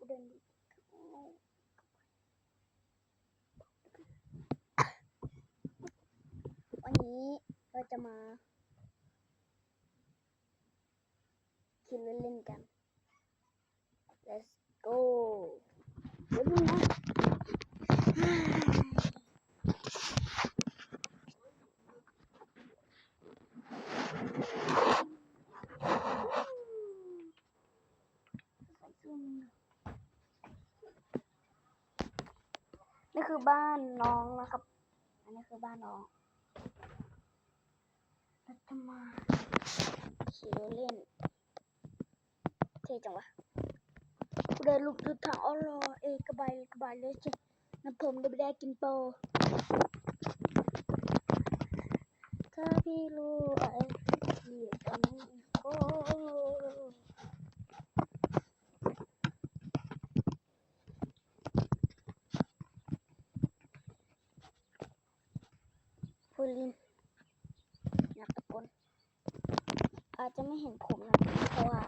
เดินวันนี้เราจะมาขี่รถเล่นกัน let's go เดี๋ยวดูนะนี่คือบ้านน้องนะครับอันนี้คือบ้านน้องเราจะมาขี่รถเล่นเท่จังวะกูได้ลูกทุกทางออรอกระบายเลยสิน้ำผมไม่ได้กินโปถ้าพี่รู้ไอ้เหี้ยกันโอ้ฟูลินอยากตะโกนอาจจะไม่เห็นผมนะเพราะว่า